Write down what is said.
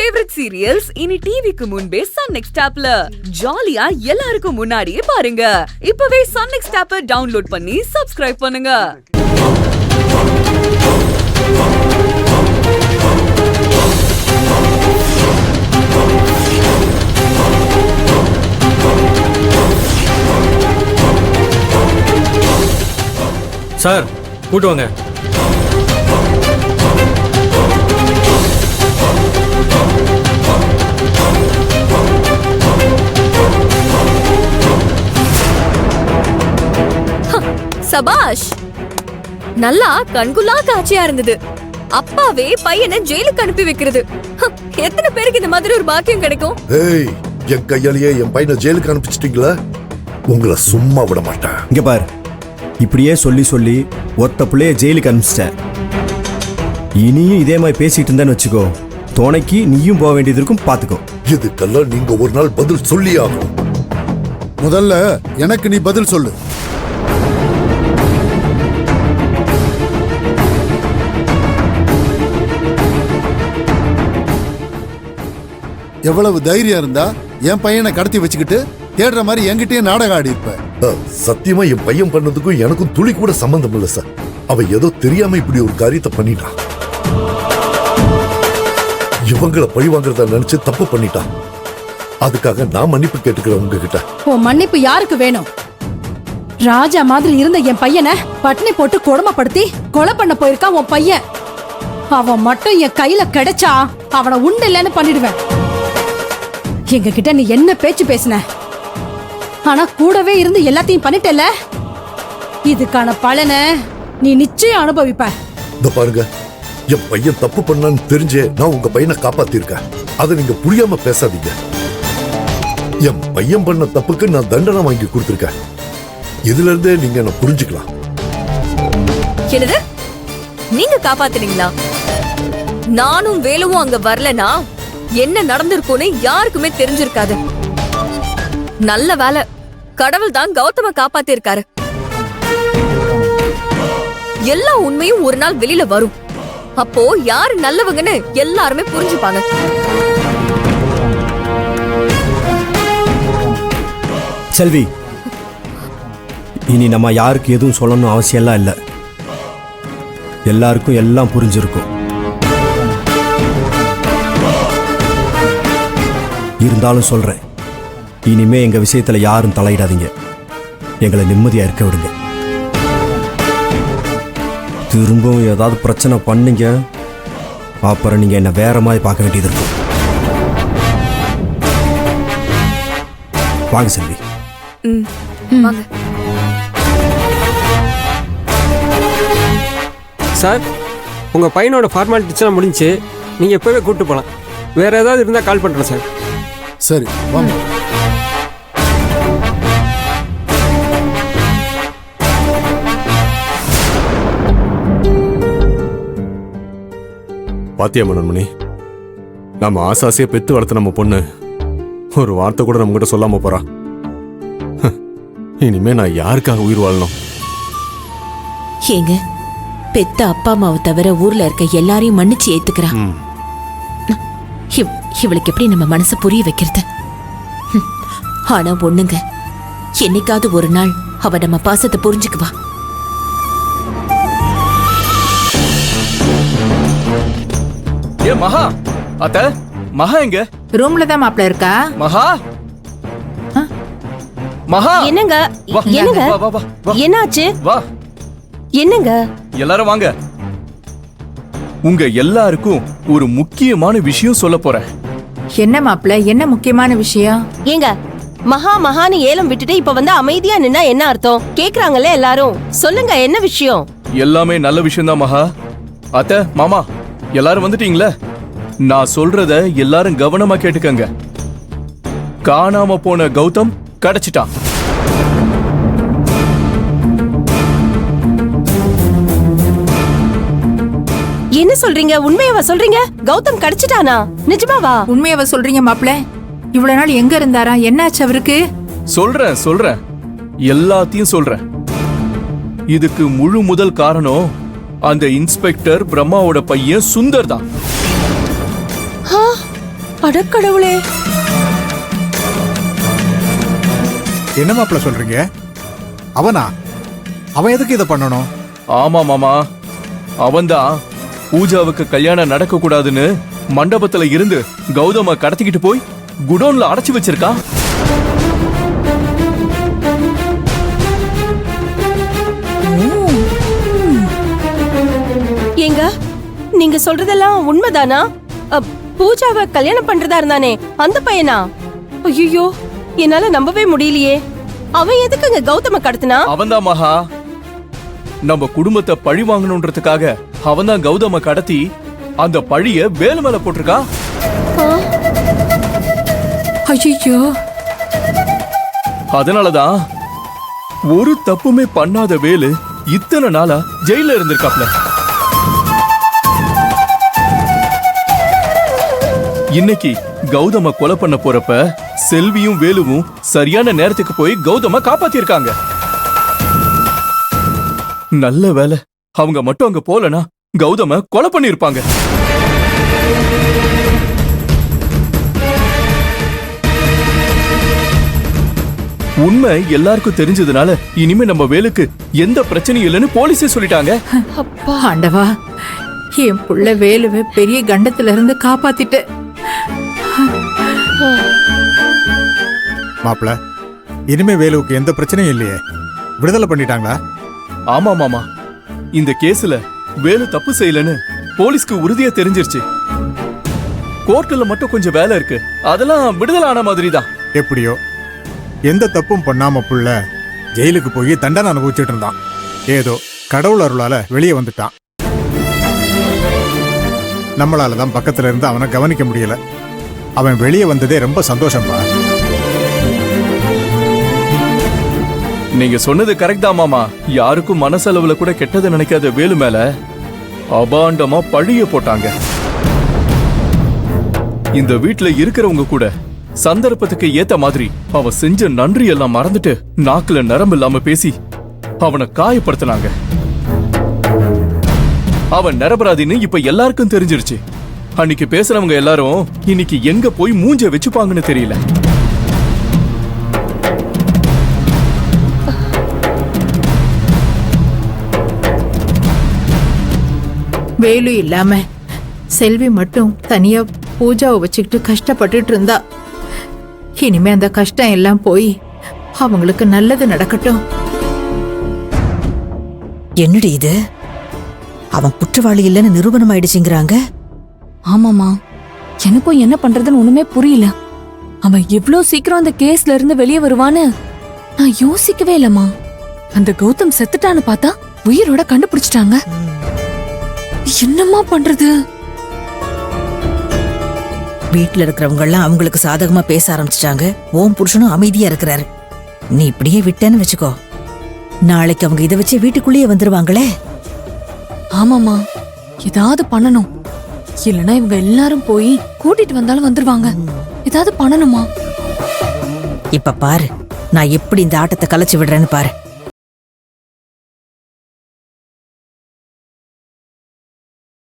Favourite serials இனி டிவிக்கு முன்பே சன் நெக்ஸ்ட் ஆப்ல ஜாலியா எல்லாருக்கும் முன்னாடியே பாருங்க. இப்பவே சன் நெக்ஸ்ட் ஆப்பை டவுன்லோட் பண்ணி சப்ஸ்கிரைப் பண்ணுங்க. சார் கூட்டு வாங்க. சபாஷ், நல்லா கண்குள்ளா காட்சியா இருந்தது. அப்பாவே பையனை ஜெயிலுக்கு அனுப்பி வைக்கிறது. எத்தனை பேருக்கு இந்த மாதிரி ஒரு பாக்கியம் கிடைக்கும்? ஏய், என் கையாலேயே என் பையனை ஜெயிலுக்கு அனுப்பிச்சிட்டீங்களா? உங்களை சும்மா விட மாட்டேன். இங்க பாரு, இப்படியே சொல்லி சொல்லி ஒத்த பிள்ளைய ஜெயிலுக்கு அனுப்பிச்சிட்டேன். இனியும் இதே மாதிரி பேசிட்டு இருந்தேன்னு வச்சுக்கோ, துணைக்கு நீயும் போக வேண்டியது இருக்கும், பாத்துக்கோ. இதுக்கெல்லாம் நீங்க ஒரு நாள் பதில் சொல்லி ஆகணும். முதல்ல எனக்கு நீ பதில் சொல்லு. எவ்வளவு தைரியம் இருந்தா என் பையனை கடத்தி வச்சுக்கிட்டு தேடுற மாதிரி என்கிட்டயே நாடகம் ஆடி இருப்ப. சத்தியமா என் பையன் பண்ணதுக்கும் எனக்கும் துளி கூட சம்பந்தம் இல்லை சார். அவன் ஏதோ தெரியாம இப்படி ஒரு காரியத்தை பண்ணிட்டான். இவங்களை பழி வாங்குறத நினைச்சு தப்பு பண்ணிட்டான். அதுக்காக நான் மன்னிப்பு கேட்டுக்கிறேன் உங்ககிட்ட. உன் மன்னிப்பு யாருக்கு வேணும்? ராஜா மாதிரி இருந்த என் பையனை பட்டினி போட்டு கொடுமைப்படுத்தி கொலை பண்ண போயிருக்கான் உன் பையன். அவன் மட்டும் என் கையில கிடைச்சா அவனை உண்டு இல்லைன்னு பண்ணிடுவேன். எங்க கிட்ட நீ என்ன பேச்சு பேசின, ஆனா கூடவே இருந்து எல்லாத்தையும் பண்ணிட்டல. இதுக்கான பலனை நீ நிச்சயம் அனுபவிப்ப. இந்த பாருங்க, என் பையன் தப்பு பண்ணான்னு தெரிஞ்சே நான் உங்க பையனை காப்பாத்திருக்கேன். அதை நீங்க புரியாம பேசாதீங்க. என் பையன் பண்ண தப்புக்கு நான் தண்டனை வாங்கி கொடுத்திருக்கேன். இதுல இருந்தே நீங்க என்ன புரிஞ்சுக்கலாம். என்னது, நீங்க காப்பாத்துனீங்களா? நானும் வேலுவும் அங்க வரலனா என்ன நடந்திருக்கும்னு யாருக்குமே தெரிஞ்சிருக்காது. நல்ல வேலை, கடவுள் தான் கௌதம காப்பாத்திருக்காரு. எல்லா உண்மையும் ஒரு நாள் வெளியில வரும். அப்போ யாரு நல்லவங்கன்னு எல்லாருமே புரிஞ்சுப்பாங்க. செல்வி, இனி நம்ம யாருக்கு எதுவும் சொல்லணும் அவசியம் எல்லாம் இல்லை. எல்லாருக்கும் எல்லாம் புரிஞ்சிருக்கும். இருந்தாலும் சொல்றேன், இனிமே எங்க விஷயத்துல யாரும் தலையிடாதீங்க. எங்களை நிம்மதியா இருக்க விடுங்க. திரும்பவும் ஏதாவது பிரச்சனை பண்ணீங்க, அப்புறம் நீங்க என்ன வேற மாதிரி பார்க்க வேண்டியது இருக்கும். வாங்க செல்வி. சார், உங்க பையனோட ஃபார்மாலிட்டிஸ்லாம் முடிஞ்சு, நீங்க எப்பவே கூப்பிட்டு போகலாம். வேற ஏதாவது இருந்தா கால் பண்றேன் சார். சரி, வாங்க. பாத்தியா மனோன்மணி, நம்ம ஆசாசியா பெத்து வளர்த்த நம்ம பொண்ணு ஒரு வார்த்தை கூட நம்ம கிட்ட சொல்லாம போறா. இனிமே நான் யாருக்காக உயிர் வாழணும்? ஏங்க, பெத்த அப்பா அம்மாவை தவிர ஊர்ல இருக்க எல்லாரையும் மன்னிச்சு ஏத்துக்கிறா. இவளுக்கு எப்படி நம்ம மனசை புரிய வைக்கிறது? ஆனா ஒண்ணுங்க, என்னைக்காவது ஒரு நாள் அவ நம்ம பாசத்தை புரிஞ்சுக்குவா. ஏ மகா, அத்த மகா எங்க? ரூம்ல தான் மாப்ள இருக்கா. மகா, மகா, என்னங்க என்னங்க என்னாச்சு? வா, என்னங்க எல்லாரும் வாங்க. உங்க எல்லாருக்கும் ஒரு முக்கியமான விஷயம் சொல்ல போறேன். என்ன மாப்ள, என்ன முக்கியமான விஷயம்? ஏங்க, மகா மகான்னு ஏலம் விட்டுட்டு இப்ப வந்து அமைதியா நின்னா என்ன அர்த்தம்? கேக்குறாங்கல்ல எல்லாரும், சொல்லுங்க என்ன விஷயம்? எல்லாமே நல்ல விஷயம் தான் மகா. அத்த, மாமா, எல்லாரும் வந்துட்டீங்களே. நான் சொல்றத எல்லாரும் கவனமா கேட்டுக்கங்க. காணாம போன கௌதம் கிடைச்சிட்டான். என்ன சொல்றீங்க? உண்மையாவா சொல்றீங்க? கௌதம் கிடைச்சிட்டானா? நிஜமாவா? உண்மையாவா சொல்றீங்க மாப்ள? இவ்வளவு நாள் எங்க இருந்தாரா? என்னாச்சு அவருக்கு? சொல்றேன், எல்லாத்தையும் சொல்றேன். இதுக்கு முழு முதல் காரணம் அந்த இன்ஸ்பெக்டர் பிரம்மாவோட பையன் சுந்தர் தான். அடக்கடவுளே, என்ன மாப்பிள்ள சொல்றீங்க? அவனா? அவன் எதுக்கு இதை பண்ணணும்? ஆமா மாமா, அவன்தான் பூஜாவுக்கு கல்யாணம் நடக்க கூடாதுன்னு மண்டபத்துல இருந்து கௌதம கடத்திக்கிட்டு போய் குடோன்ல அடைச்சு வச்சிருக்கான். ஏங்க, நீங்க சொல்றதெல்லாம் உண்மைதானா? பூஜாவை கல்யாணம் பண்றதா இருந்தானே அந்த பையனா? ஐயோ, என்னால நம்பவே முடியலையே. அவன் எதுக்குங்க கௌதம கடத்தினா? அவன்தான் மகா, நம்ம குடும்பத்தை பழி வாங்கணும்ன்றதுக்காக அவன்தான் கௌதம கடத்தி அந்த பழிய வேலு மேல போட்டிருக்கா. ஐயோ, அதனாலதான் ஒரு தப்புமே பண்ணாத வேலு இத்தனை நாளா ஜெயில இருந்திருக்காப்ல. இன்னைக்கு கௌதம கொலை பண்ண போறப்ப செல்வியும் வேலுவும் சரியான நேரத்துக்கு போய் கௌதம காப்பாத்திருக்காங்க. நல்ல வேலை அவங்க மட்டும் அங்க போலனா கௌதம கொலை பண்ணிருப்பாங்க. உண்மை எல்லாருக்கும் தெரிஞ்சதுனால இனிமே நம்ம வேலுக்கு எந்த பிரச்சனையும் இல்லைன்னு போலீஸே சொல்லிட்டாங்க. ஆண்டவா, என் புள்ள வேலுவை பெரிய கண்டத்துல இருந்து காப்பாத்திட்டு. மாப்பிள்ள, இனிமே வேலுவுக்கு எந்த பிரச்சனையும் இல்லையே, விடுதலை பண்ணிட்டாங்களா? ஆமா மாமா, இந்த கேஸ்ல வேலு தப்பு செய்யலன்னு போலீஸ்க்கு உறுதியா தெரிஞ்சிருச்சு. கோர்ட்டுல மட்டும் கொஞ்சம் வேலை இருக்கு, அதெல்லாம் விடுதலை ஆன மாதிரி தான். எப்படியோ எந்த தப்பும் பண்ணாம புள்ள ஜெயிலுக்கு போய் தண்டனை அனுபவிச்சுட்டு இருந்தான். ஏதோ கடவுள் அருளால வெளியே வந்துட்டான். நம்மளால தான் பக்கத்துல இருந்து அவனை கவனிக்க முடியல. அவன் வெளியே வந்ததே ரொம்ப சந்தோஷம்பா. நீங்க சொன்னது கரெக்ட் தான் மாமா. யாருக்கும் மனசளவுல கூட கெட்டதை நினைக்காத வேலு மேல அபாண்டமா பழிய போட்டாங்க. இந்த வீட்டுல இருக்கிறவங்க கூட சந்தர்ப்பத்துக்கு ஏத்த மாதிரி அவ செஞ்ச நன்றி எல்லாம் மறந்துட்டு நாக்குல நரம்பு இல்லாம பேசி அவனை காயப்படுத்தினாங்க. அவன் நிரபராதின்னு இப்ப எல்லாருக்கும் தெரிஞ்சிருச்சு. அன்னைக்கு பேசுறவங்க எல்லாரும் இன்னைக்கு எங்க போய் மூஞ்ச வச்சுப்பாங்கன்னு தெரியல. வேலு இல்லாம செல்வி மட்டும் தனியா பூஜாவை வச்சுக்கிட்டு கஷ்டப்பட்டுட்டு இருந்தா. இனிமே அந்த கஷ்டம் எல்லாம் போய் அவங்களுக்கு நல்லது நடக்கட்டும். என்னடி இது? அவன் குற்றவாளி இல்லைன்னு நிரூபணம் ஆயிடுச்சுங்கிறாங்க. ஆமாமா, எனக்கும் என்ன பண்றதுன்னு ஒண்ணுமே புரியல. அவன் எவ்ளோ சீக்கிரம் அந்த கேஸ்ல இருந்து வெளியே வருவான்னு நான் யோசிக்கவே இல்லம்மா. அந்த கௌதம் செத்துட்டான்னு பார்த்தா உயிரோட கண்டுபிடிச்சிட்டாங்க. என்னம்மா பண்றது? வீட்டுல இருக்கிறவங்க எல்லாம் அவங்களுக்கு சாதகமா பேச ஆரம்பிச்சிட்டாங்க. ஓம் புருஷனும் அமைதியா இருக்கிறாரு. நீ இப்படியே விட்டேன்னு வச்சுக்கோ, நாளைக்கு அவங்க இதை வச்சு வீட்டுக்குள்ளேயே வந்துருவாங்களே. ஆமாமா, ஏதாவது பண்ணணும். இல்லனா இவங்க எல்லாரும் போய் கூட்டிட்டு வந்தாலும் வந்துருவாங்க. ஏதாவது பண்ணணுமா? இப்ப பாரு, நான் எப்படி இந்த ஆட்டத்தை கலைச்சு விடுறேன்னு பாரு.